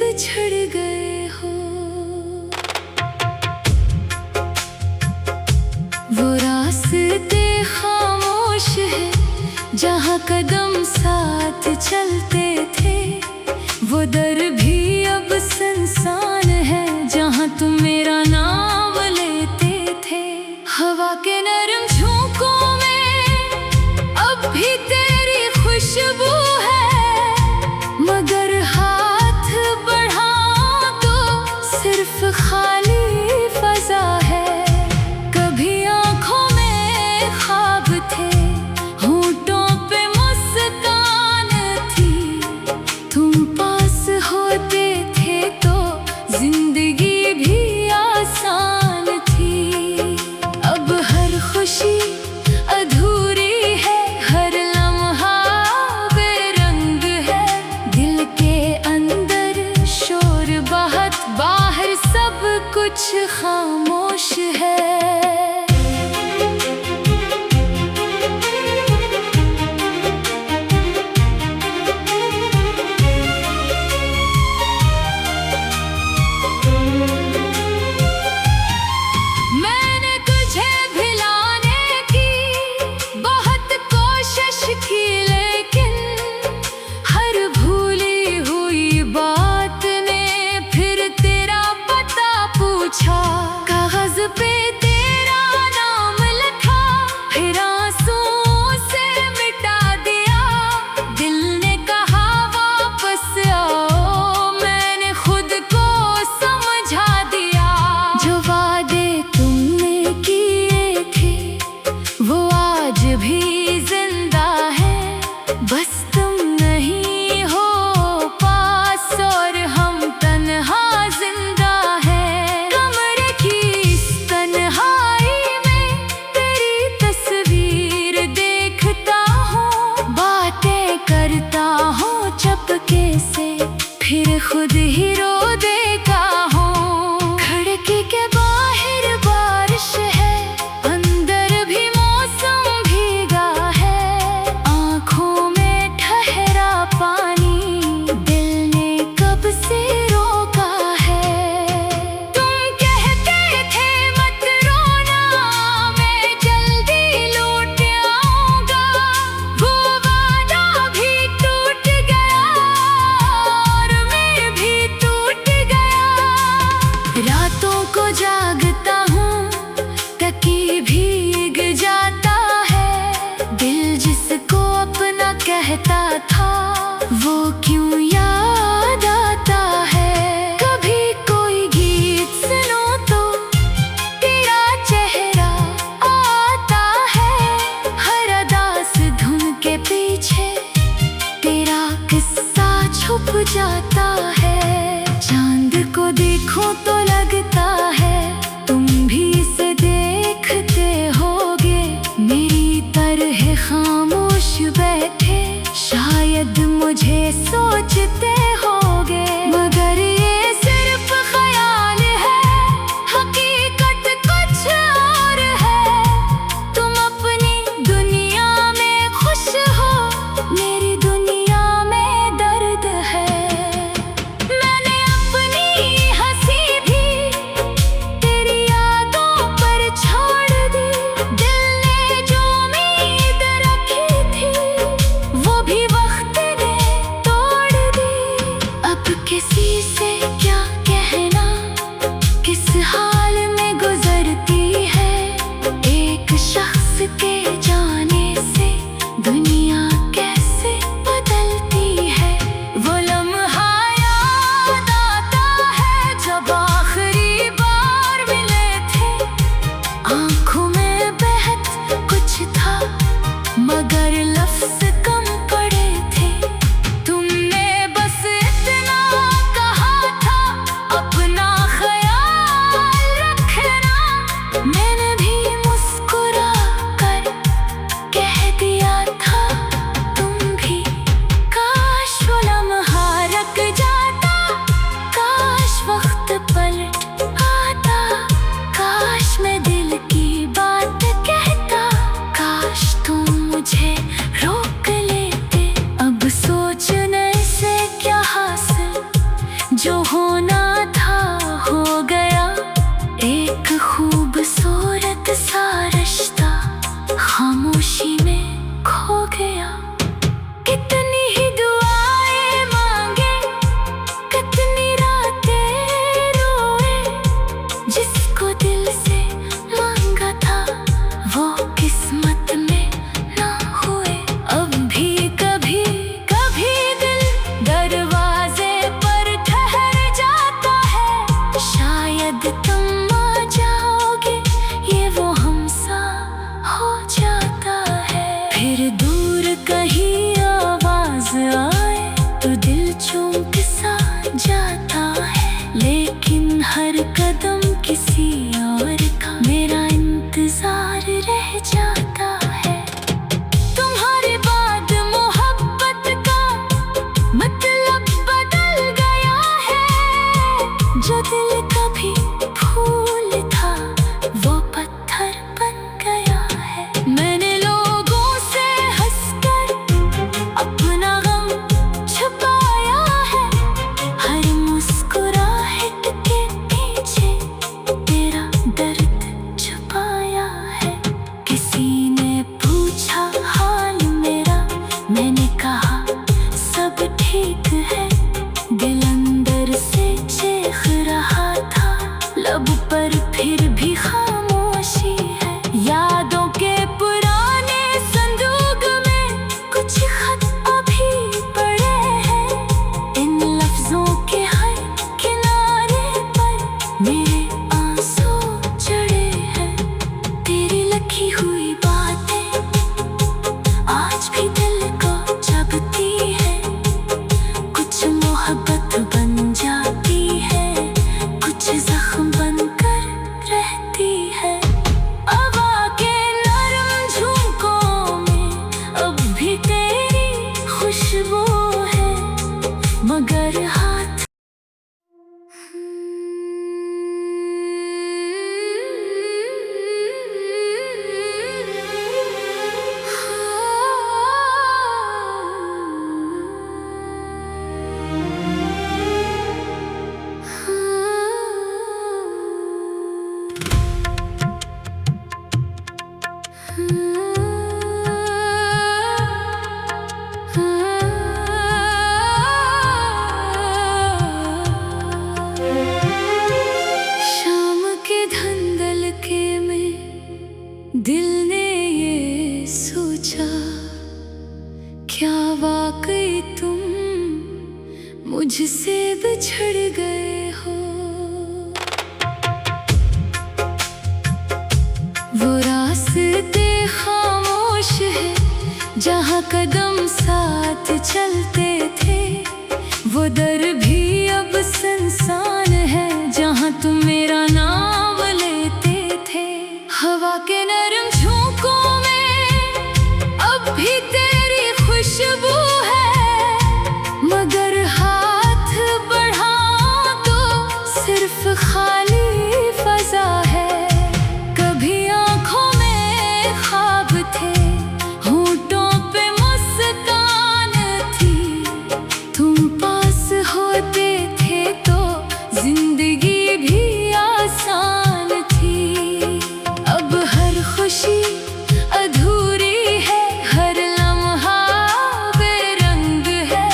बिछड़ गए हो। वो रास्ते खामोश है जहाँ कदम साथ चलते थे, वो दर भी अब सुनसान है जहाँ तुम मेरा नाम लेते थे। हवा के नरम झोंकों में अब भी तेरी खुशबू है, मगर हाथ बढ़ाऊं तो सिर्फ खाली फजा है। कभी आंखों में ख्वाब थे, होंठों पे मुस्कान थी, तुम पास होते थे तो जिंदगी भी आसान थी। अब हर खुशी अधूरी है, हर लम्हा बेरंग है, दिल के अंदर शोर बहुत, बाहर सब कुछ खामोश है। मैंने तुझे भिलाने की बहुत कोशिश की, लेकिन हर भूली हुई बात ने फिर तेरा पता पूछा। कागज पे तेरा नाम लिखा, फिर आंसुओं से मिटा दिया। दिल ने कहा वापस आओ, मैंने खुद को समझा दिया। जो वादे तुमने किए थे वो आज भी जिंदा है, बस तुम नहीं हो पास और हम तन्हा जिंदा है। कमरे की इस तन्हाई में तेरी तस्वीर देखता हूँ, बातें करता हूँ चुपके से, फिर खुद ही रो देता हूँ। खिड़की के बाहर बारिश है, अंदर भी मौसम भीगा है, आँखों में ठहरा पानी, दिल ने कब से रोका है। तुम कहते थे मत रोना, मैं जल्दी लौट आऊंगा, वो वादा भी टूट गया और मैं भी टूट गया। रातों को जागता हूँ, तकिए भीग जाता है, दिल जिसको अपना कहता था वो क्यों याद आता है। कभी कोई गीत सुनो तो तेरा चेहरा आता है, हर अदास धुन के पीछे तेरा किस्सा छुप जाता है। चांद को देखो तो लगता है तुम भी इसे देखते होगे, मेरी तरह खामोश बैठे शायद मुझे सोचते होगे। मगर ये सिर्फ ख्याल है, हकीकत कुछ और है। तुम अपनी दुनिया में खुश हो, मेरी दुनिया में दर्द है। मैंने अपनी हंसी भी तेरी यादों पर छोड़ दी, दिल ने जो उम्मीद रखी थी वो भी वक्त ने तोड़ दी। अब किसी से क्या कहना, किस हाल में गुजरती है, एक शख्स के जाने से दुनिया कैसे बदलती है। वो लम्हा याद आता है जब आखिरी बार मिले थे, आंखों में बहत कुछ था मगर लफ्ज कम पड़े थे। तुमने बस इतना कहा था जो होना था हो गया, एक खूबसूरत सा रिश्ता खामोशी में खो गया। कितनी ही दुआएं मांगे, कितनी रातें रोए, जिसको दिल से मांगा था वो किस्मत में ना हुए। अब भी कभी कभी दिल दरवाजे पर ठहर जाता है, शायद तुम आ जाओगे, ये वो हमसा हो जाता है। फिर दूर कहीं आवाज आए तो दिल चौंक सा जाता है, लेकिन हर कदम किसी और का मेरा इंतजार रह जाता है। तुम्हारे बाद मोहब्बत का मतलब बदल गया है, जो दिल कभी फूल था वो पत्थर बन गया है। मैंने लोगों से हंसकर अपना गम छुपाया है, हर मुस्कुराहट के पीछे तेरा दर्द छुपाया है। किसी ने पूछा हाल मेरा, मैंने कहा सब ठीक है। दिल अंदर से चीख रहा था, लब पर फिर भी खामोशी है। यादों के पुराने संदूक में कुछ खत अभी पड़े हैं, इन लफ्जों के हर किनारे पर मेरे आंसू चढ़े हैं। तेरी लिखी हुई बातें आज भी दिल को चुभती है, कुछ मोहब्बत बन जाती है, कुछ जख्म बनकर रहती है। हवा के नरम झोंकों में अब भी तेरी खुशबू है, मगर हाथ शाम के धंधल के में दिल ने ये सोचा, क्या वाकई तुम मुझसे बिछड़ गए हो। वो रास्ते खामोश है जहाँ कदम साथ चलते थे, वो दर भी अब सुनसान है जहाँ तुम मेरा नाम लेते थे। हवा के नरम झोंकों में अब भी तेरी खुशबू है, मगर हाथ बढ़ा तो सिर्फ खाली फजा है। कभी आंखों में ख्वाब थे, होंठों पे मुस्कान थी, तुम पास होते थे तो जिंदगी भी आसान थी। अब हर खुशी अधूरी है, हर लम्हा बेरंग है,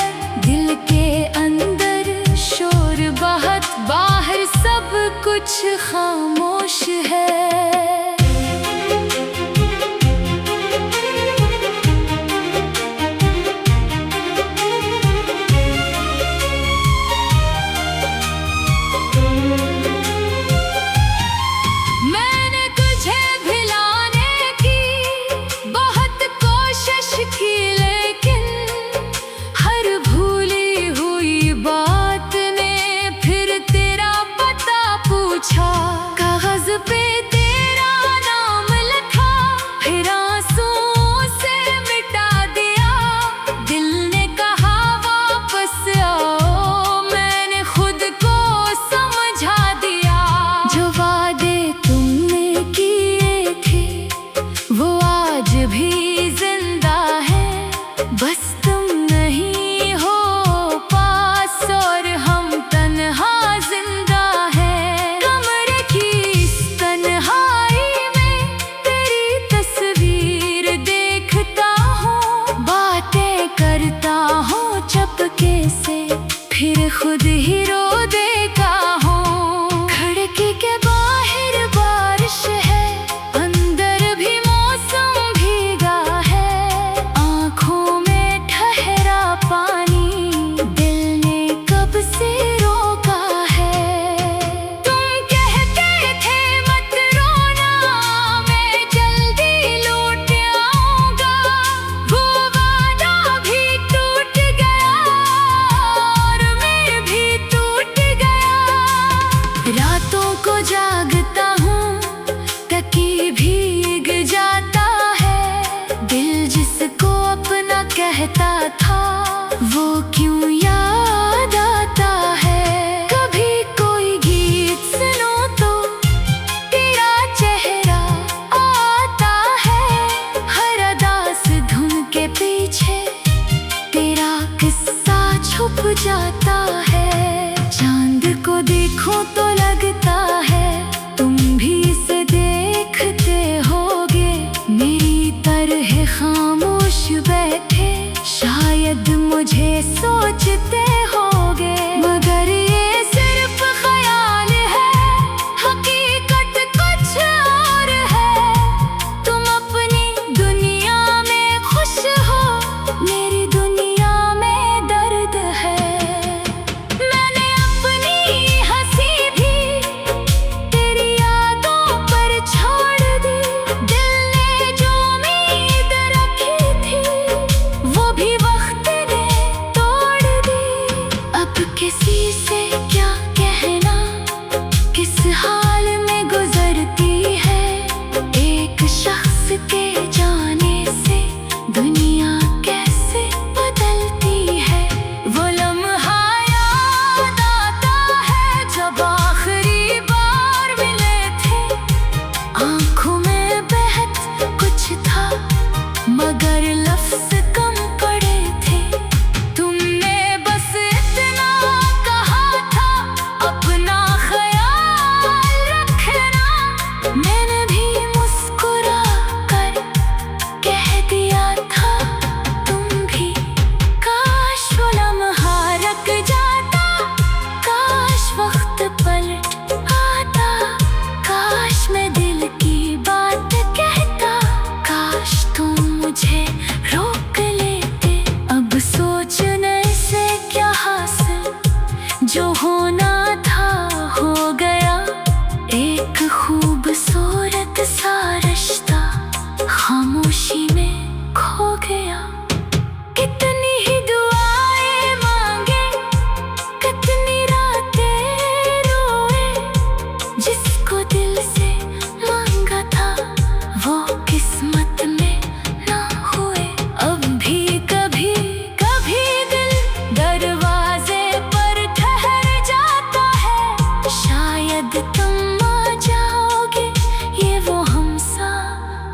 दिल के अंदर शोर बहुत, बाहर सब कुछ खामोश है। मैंने तुझे भिलाने की बहुत कोशिश की, लेकिन हर भूली हुई बात ने फिर तेरा पता पूछा। कागज पे तेरा वो क्यों याद आता है। कभी कोई गीत सुनो तो तेरा चेहरा आता है। हर अदास धुन के पीछे तेरा किस्सा छुप जाता है। चांद को देखो तो लगता है तुम भी इसे देखते होगे। मेरी तरह खामोश बैठे शायद मुझे सोचते होगे। मगर ये सिर्फ ख्याल है, हकीकत कुछ और है। तुम अपनी दुनिया में खुश हो, मेरी दुनिया में दर्द है। मैंने अपनी हंसी भी तेरी यादों पर छोड़ दी। दिल ने जो उम्मीद रखी थी वो भी वक्त ने तोड़ दी। अब किसी से क्या कहना, किस हाल में गुजरती है। एक शख्स के जाने से दुनिया कैसे बदलती है। वो लम्हा याद आता है जब आखिरी बार मिले थे। आंखों में बहत कुछ था मगर लफ्ज़ कम पड़े थे। तुमने बस इतना कहा था अपना ख्याल रखना। मैंने भी मुस्कुरा कर कह दिया था तुम भी। काश वो लम्हा रुक जाता, काश वक्त पलट आता। काश मैं दिल की बात कहता, काश तुम मुझे रोक लेते। अब सोचने से क्या हासिल, जो होना था हो गया। एक खूबसूरत सा रिश्ता खामोशी में खो गया। कितनी ही दुआएं मांगे, कितनी रातें रोए। जिसको दिल से मांगा था वो किस्मत में ना हुए। अब भी कभी कभी दिल दरवाजे पर ठहर जाता है। शायद तुम आ जाओगे, ये वो हमसा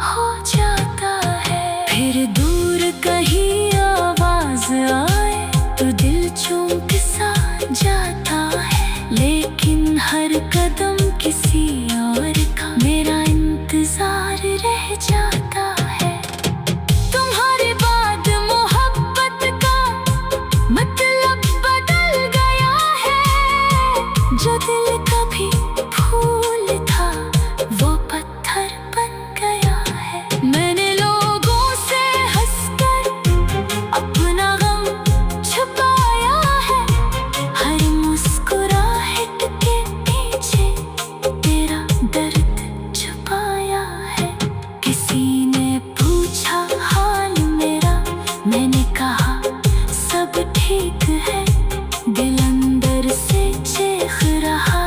हो जाता है। फिर दूर कहीं आवाज आए तो दिल चूक सा जाता है। लेकिन हर कदम किसी और का मेरा इंतजार रह जाता है। तुम्हारे बाद मोहब्बत का मतलब बदल गया है। जो दिल कभी फूल था वो पत्थर बन गया है। मैंने लोगों से हंसकर अपना गम छुपाया है। हर मुस्कुराहट के पीछे तेरा दर्द छुपाया है। किसी ने पूछा हाल मेरा, मैंने कहा सब ठीक है। दिल अंदर से चीख रहा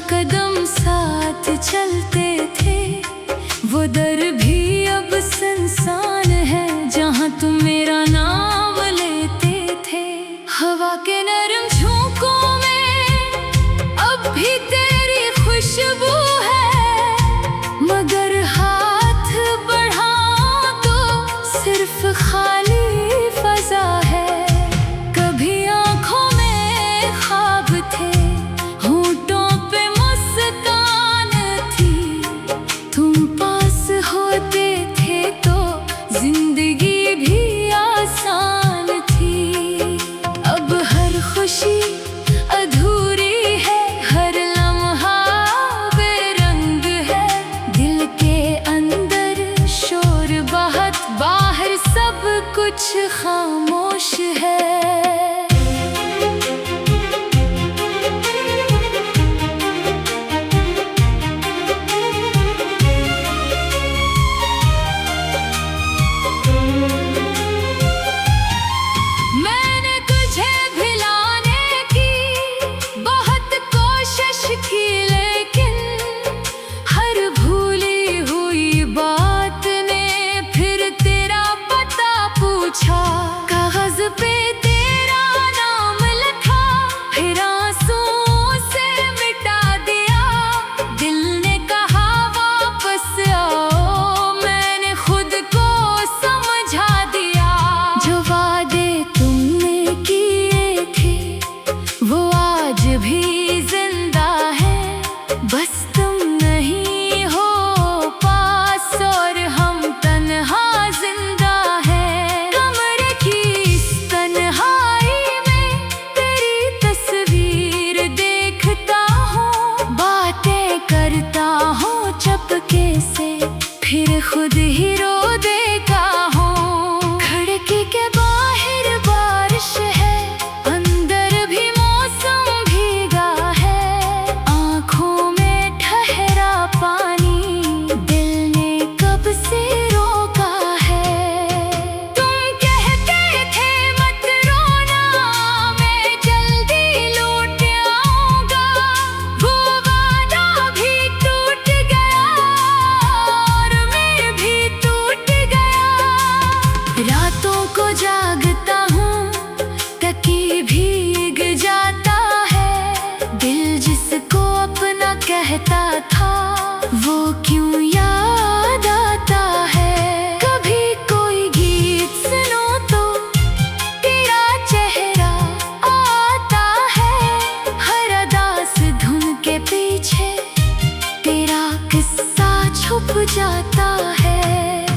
कदम साथ चलते थे, वो दर भी अब सुनसान है जहाँ तुम मेरा नाम लेते थे। हवा के नरम झोंकों में अब भी तेरी खुशबू है, मगर हाथ बढ़ाऊं तो सिर्फ खाली फजा है। कभी आंखों में ख्वाब थे, होंठों पे मुस्कान थी, तुम पास होते थे तो जिंदगी भी आसान थी। अब हर खुशी अधूरी है, हर लम्हा बेरंग है, दिल के अंदर शोर बहुत, बाहर सब कुछ खामोश है। कागज पे तेरा नाम लिखा, फिर आंसुओं से मिटा दिया। दिल ने कहा वापस आओ, मैंने खुद को समझा दिया। जो वादे तुमने किए थे वो आज भी जिंदा है, बस तुम नहीं हो पास और हम तन्हा जिंदा है। करता हूँ चपके से, फिर खुद ही रो देता हूँ। खिड़की के बाहर बारिश है, अंदर भी मौसम भीगा है, आँखों में ठहरा पानी, दिल ने कब से रोका है। तुम कहते थे मत रोना, मैं जल्दी लौट आऊंगा, वो रातों को जागता हूँ, तकिए भीग जाता है, दिल जिसको अपना कहता था वो क्यों याद आता है। कभी कोई गीत सुनो तो तेरा चेहरा आता है, हर अदास धुन के पीछे तेरा किस्सा छुप जाता है।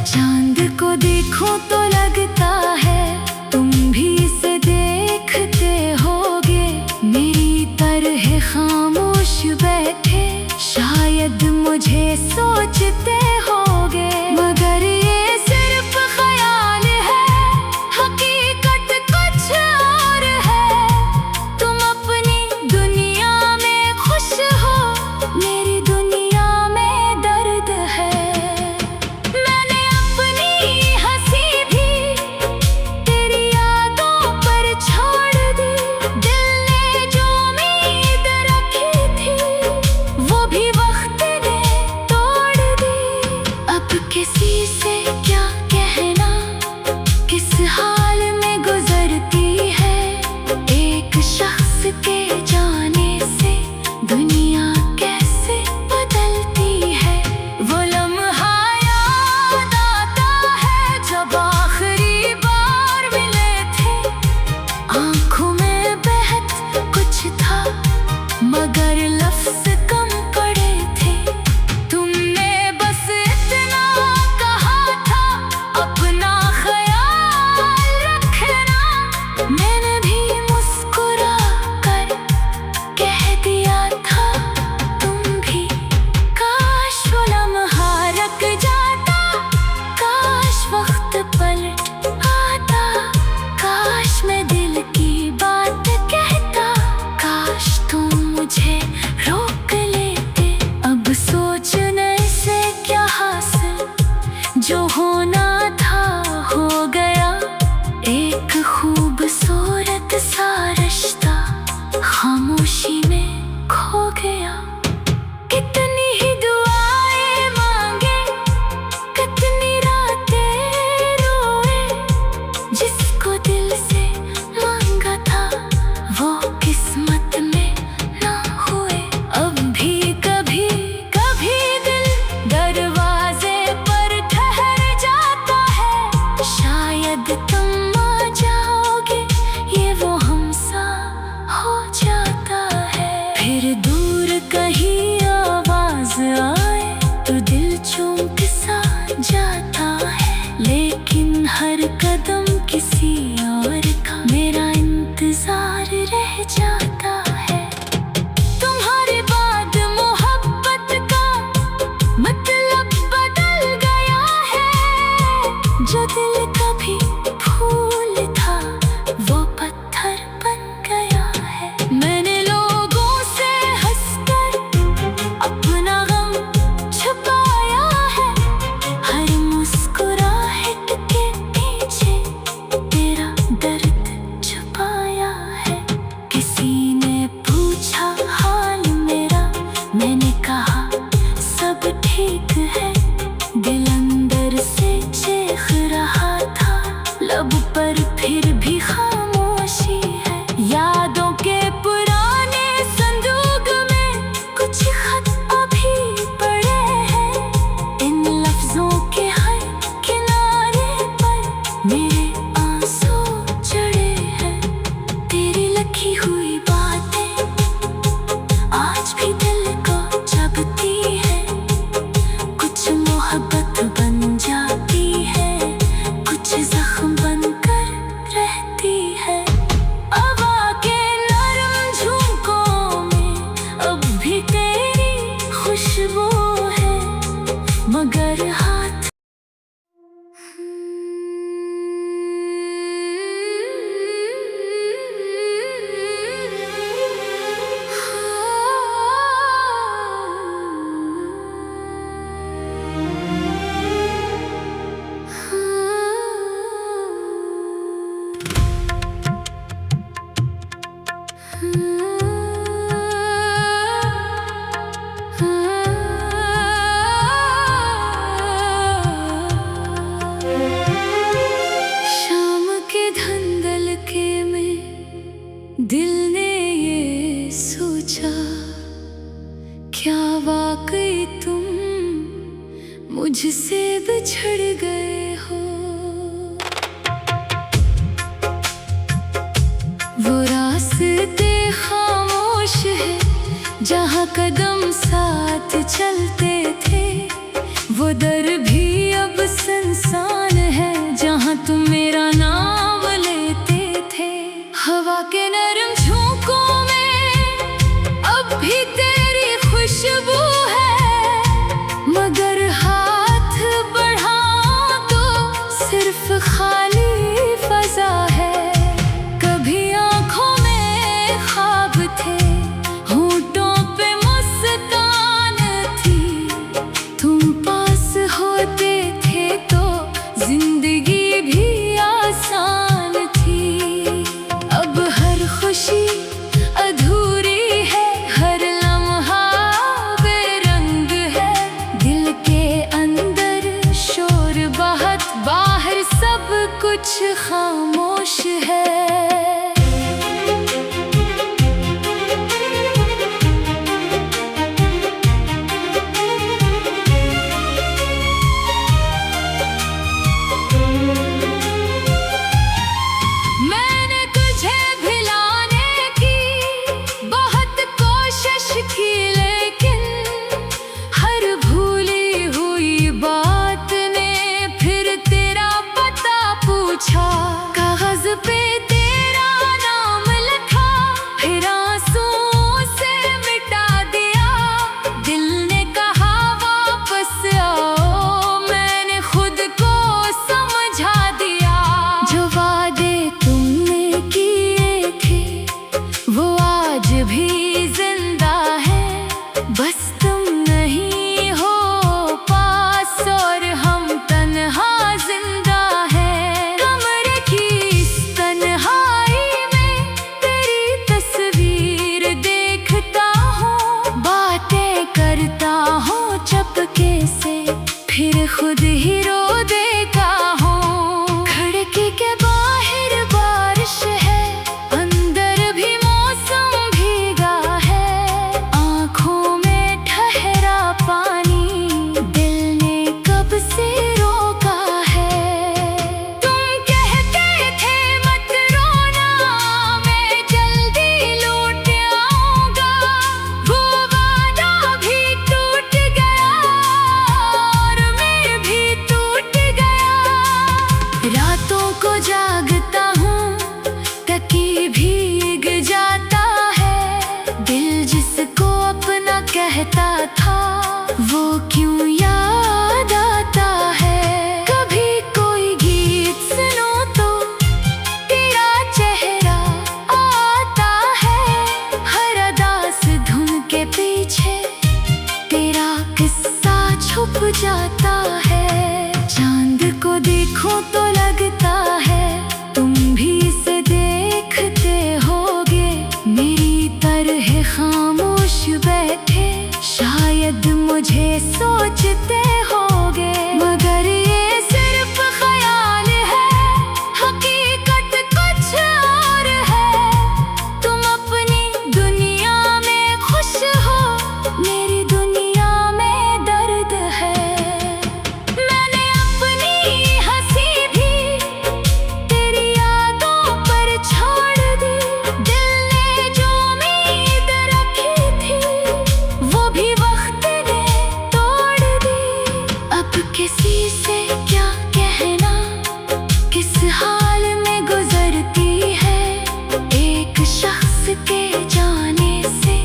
चांद को देखो तो लगता है तुम भी इसे देखते होगे, मेरी तरह खामोश बैठे शायद मुझे सोचते होगे, मगर ये सिर्फ ख्याल है, हकीकत कुछ और है। तुम अपनी दुनिया में खुश हो, मेरी दुनिया में दर्द है। मैंने अपनी हंसी भी बाद तुम आ जाओगे, ये वो हमसा हो जाता है। फिर दूर कहीं आवाज आए तो दिल चौंक सा जाता है, लेकिन हर कदम किसी और का मेरा इंतजार रह जाता है। तुम्हारे बाद मोहब्बत का मतलब बदल गया है, जो दिल कभी फूल था वो पत्थर बन गया है। मैंने लोगों से हंसकर अपना गम छुपाया है, हर मुस्कुराहट के पीछे तेरा दर्द छुपाया है। किसी ने पूछा हाल मेरा, मैंने कहा सब ठीक है। दिल अंदर से चीख रहा था, लब पर फिर भी खामोशी है। यादों के पुराने संदूक में कुछ खत अभी पड़े हैं, इन लफ्जों के हर किनारे पर मेरे आंसू जड़े हैं। तेरी लिखी हुई बातें आज भी दिल को जगती है, कुछ मोहब्बत बन जाती है, कुछ जख्म बनकर रहती है। हवा के नरम झोंकों में अब भी तेरी खुशबू है, मगर हाथ शाम के धंधल के में दिल ने ये सोचा, क्या वाकई तुम मुझसे बिछड़ गए हो। वो रास्ते खामोश है जहाँ कदम साथ चलते थे, वो दर भी अब सुनसान है जहाँ तुम मेरा नाम लेते थे। हवा के नरम झोंकों में अब भी तेरी खुशबू है, मगर हाथ बढ़ा तो सिर्फ खाली फजा है। कभी आंखों में ख्वाब थे, होंठों पे मुस्कान थी, तुम पास होते थे तो जिंदगी भी आसान थी। अब हर खुशी अधूरी है, हर लम्हा बेरंग है। दिल के अंदर शोर बहुत, बाहर सब कुछ खामोश है। मैंने तुझे भिलाने की बहुत कोशिश की, लेकिन हर भूली हुई बात ने फिर तेरा पता पूछा। कागज पे तेरा नाम लिखा, फिर आंसुओं से मिटा दिया। दिल ने कहा वापस आओ, मैंने खुद को समझा दिया। जो वादे तुमने किए थे वो आज भी जिंदा है, बस तुम नहीं हो पास और हम तन्हा जिंदा है। कमरे की रातों को जागता हूँ, तकिए भीग जाता है। दिल जिसको अपना कहता था, वो क्यों याद आता है। कभी कोई गीत सुनो तो तेरा चेहरा आता है। हर अदास धुन के पीछे तेरा किस्सा छुप जाता है। चांद को देखो तो लगता है तुम भी इसे देखते होगे। मेरी तरह खामोश बैठे शायद मुझे सोचते होगे। मगर ये सिर्फ ख्याल है, हकीकत कुछ और है। तुम अपनी दुनिया में खुश हो, मेरी दुनिया में दर्द है। मैंने अपनी हंसी भी तेरी यादों पर छोड़ दी। दिल ने जो उम्मीद रखी थी, वो भी वक्त ने तोड़ दी। अब किसी से क्या कहना, किस हाल में गुजरती है। एक शख्स के जाने से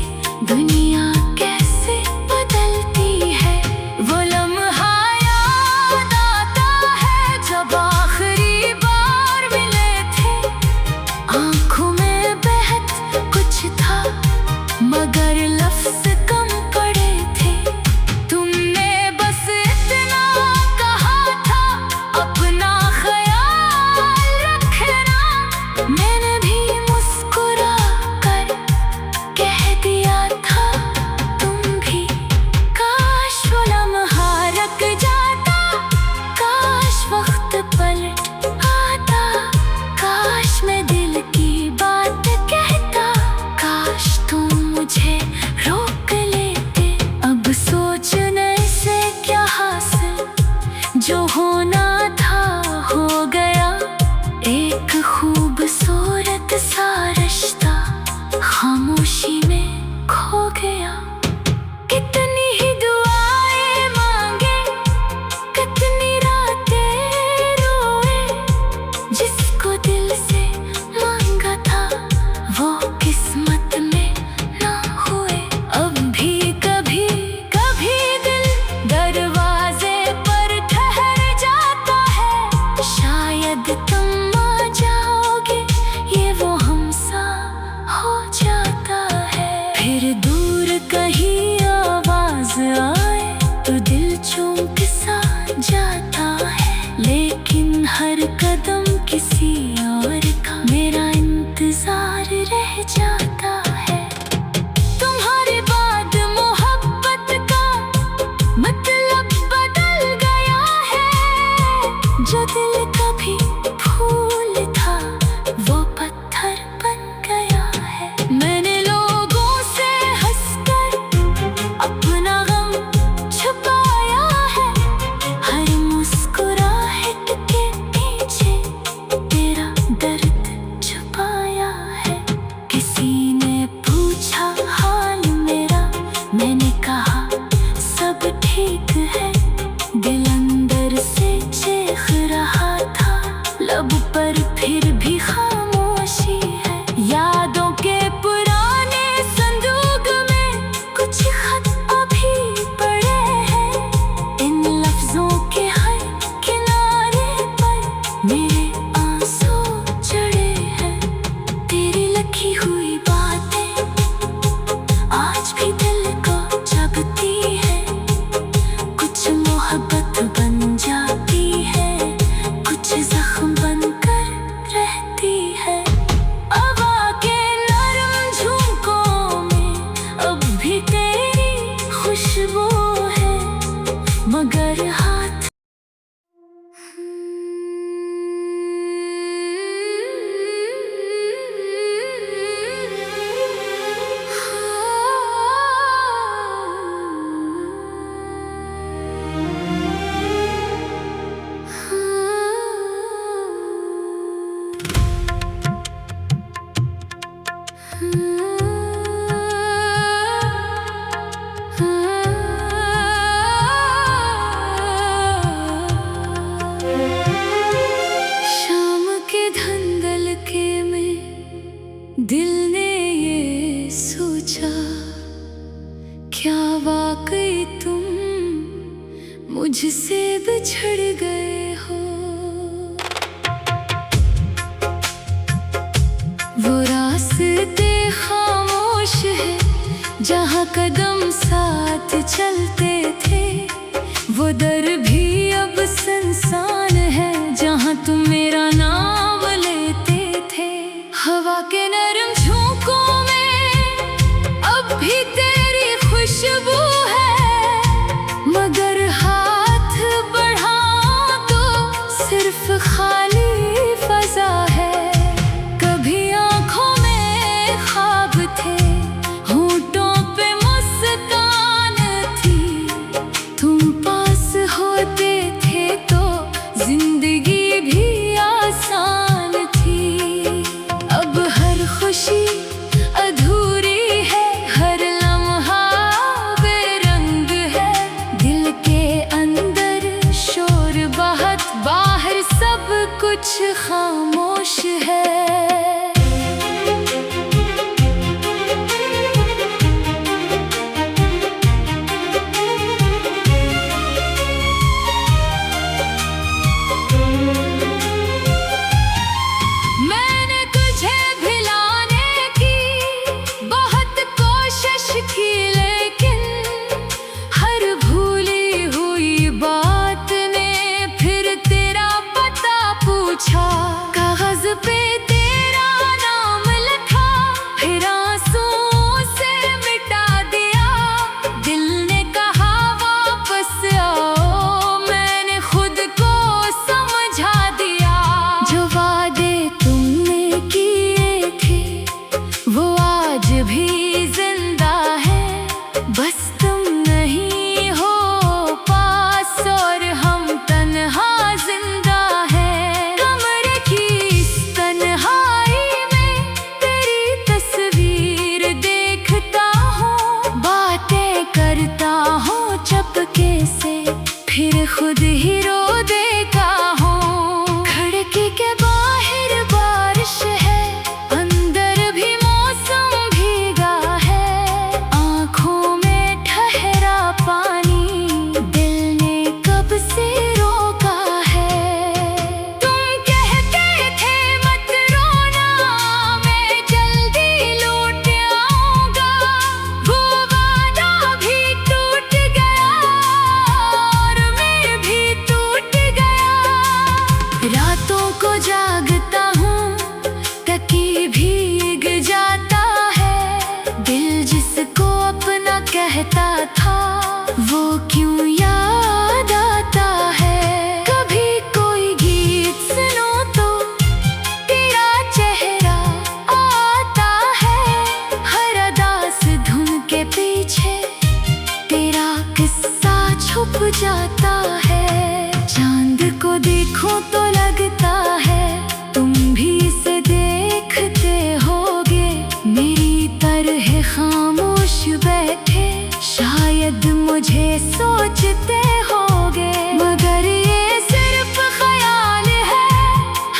दुनिया कैसे बदलती है। वो लम्हा याद आता है जब आखिरी बार मिले थे। आंखों में बहत कुछ था, मगर लफ्ज कम पड़े थे। तुमने बस इतना कहा था, अपना ख्याल रखना। मैंने भी मुस्कुरा कर कह दिया था, तुम भी। काश वो लम्हा रुक जाता, काश वक्त पलट आता। काश मैं दिल की बात कहता, काश तुम मुझे रोक लेते। अब सोचने से क्या हासिल, जो होना था हो गया। एक खूबसूरत सा रिश्ता खामोशी में खो गया। कितनी ही दुआएं मांगे, कितनी रातें रोए। जिसको दिल से मांगा था, वो किस्मत में ना हुए। अब भी कभी कभी दिल दरवाजे पर ठहर जाता है। शायद तुम आ जाओगे, ये वो हमसा हो जाता है। फिर दूर कहीं आवाज आए तो दिल चौंक सा जाता है। लेकिन हर कदम किसी और का मेरा इंतजार रह जाता है। तुम्हारे बाद मोहब्बत का मतलब बदल गया है। जो दिल कभी फूल था, वो पत्थर बन गया है। मैंने लोगों से हंसकर अपना गम छुपाया है। हर मुस्कुराहट के पीछे तेरा दर्द छुपाया है। किसी ने पूछा हाल मेरा, मैंने कहा सब ठीक है। दिल अंदर से चीख रहा था, लब पर फिर भी खामोशी है। यादों के पुराने संदूक में कुछ खत अभी पड़े हैं। इन लफ्जों के हर किनारे पर मेरे आंसू चढ़े हैं। तेरी लिखी हुई बातें आज भी दिल को जगती है। कुछ मोहब्बत बन जाती है, कुछ जख्म बनकर रहती है। हवा के नरम झोंकों में अब भी तेरी खुशबू है। मगर हाथ कदम साथ चलते थे, वो दर भी अब सुनसान है जहाँ तुम मेरा नाम लेते थे। हवा के नरम झोंकों में अब भी तेरी खुशबू है, मगर हाथ बढ़ाऊं तो सिर्फ खाली फजा है। कभी आंखों में ख्वाब थे, होंठों पे मुस्कान थी, तुम पास होते थे तो जिंदगी भी आसान थी। अब हर खुशी अधूरी है, हर लम्हा बेरंग है, दिल के अंदर शोर बहुत, बाहर सब कुछ खामोश है। मैंने तुझे भिलाने की बहुत कोशिश की, लेकिन हर भूली हुई बात ने फिर तेरा पता पूछा। कागज पे तेरा नाम लिखा, फिर आंसुओं से मिटा दिया। दिल ने कहा वापस आओ, मैंने खुद को समझा दिया। जो वादे तुमने किए थे वो आज भी जिंदा है, बस तुम नहीं हो पास और हम तन्हा जिंदा है। कमरे की इस तन्हाई में तेरी तस्वीर देखता हूँ, बातें करता हूँ चुपके से, फिर खुद ही रो देता हूँ। खिड़की के बाहर बारिश है, अंदर भी मौसम भीगा है, आँखों में ठहरा पानी, दिल ने कब से रोका है। तुम कहते थे मत रोना, मैं जल्दी लौट आऊंगा, वो वादा भी टूट गया और मैं भी टूट गया। रातों को जागता हूँ, तकिए भीग जाता है, दिल जिसको अपना कहता था वो क्यों याद आता है। कभी कोई गीत सुनो तो तेरा चेहरा आता है, हर उदास धुन के पीछे तेरा किस्सा छुप जाता है। चांद को देखो तो लगता है तुम भी इसे देखते होगे, मेरी तरह खामोश बैठे शायद मुझे सोचते होगे। मगर ये सिर्फ ख्याल है,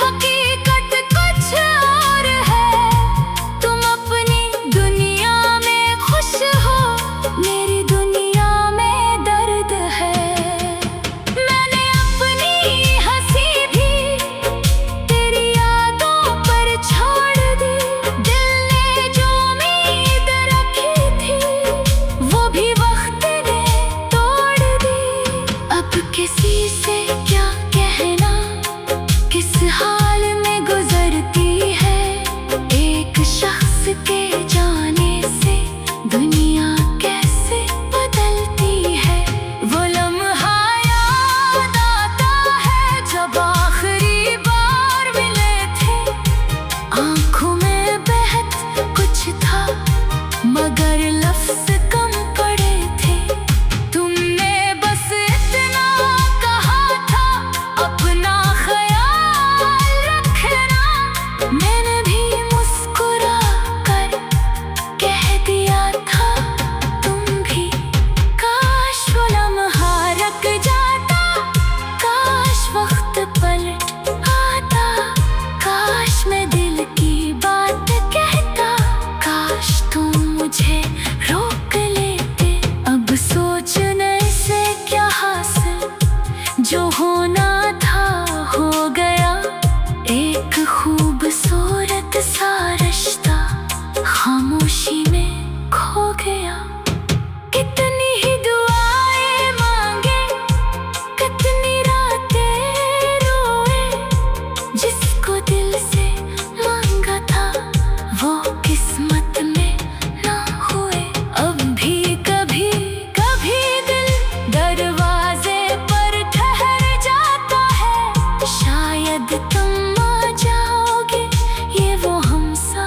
हकीकत कुछ और है। तुम अपनी दुनिया में खुश हो, मेरी दुनिया में दर्द है। मैंने अपनी हंसी भी तेरी यादों पर छोड़ दी, दिल ने जो उम्मीद रखी थी वो भी वक्त ने तोड़ दी। अब किसी से क्या कहना, किस हाल में गुजरती है, एक शख्स के जाने से दुनिया कैसे बदलती है। वो लम्हा याद आता है जब आखिरी बार मिले थे, आंखों में बहत कुछ था मगर लफ्ज कम पड़े थे। तुमने बस इतना कहा था अपना ख्याल रखना, मैंने भी मुस्कुरा कर शायद तुम आ जाओगे, ये वो हमसा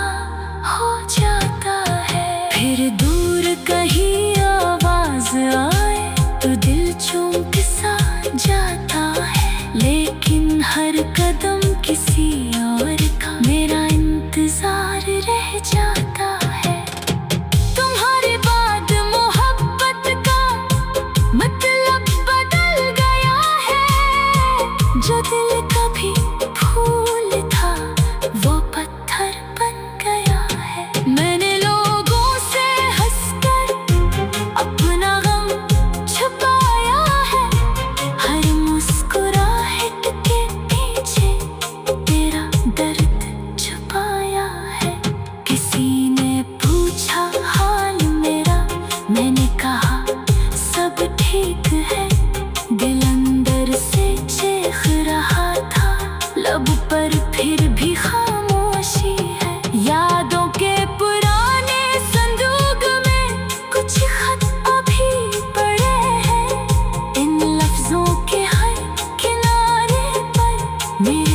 हो जाता है। फिर दूर कहीं आवाज आए तो दिल चूक सा जाता है, लेकिन हर कदम किसी और का मेरा इंतजार रह जाता है। तुम्हारे बाद मोहब्बत का मतलब बदल गया है, जो दिल कभी फूल था वो पत्थर बन गया है। मैंने लोगों से हंसकर अपना गम छुपाया है, हर मुस्कुराहट के पीछे तेरा दर्द छुपाया है। किसी ने पूछा हाल मेरा, मैंने कहा सब ठीक है। दिल अंदर से चीख रहा था, लब पर फिर भी खामोशी है। यादों के पुराने संदूक में कुछ खत अभी पड़े हैं, इन लफ्जों के हर किनारे पर मेरे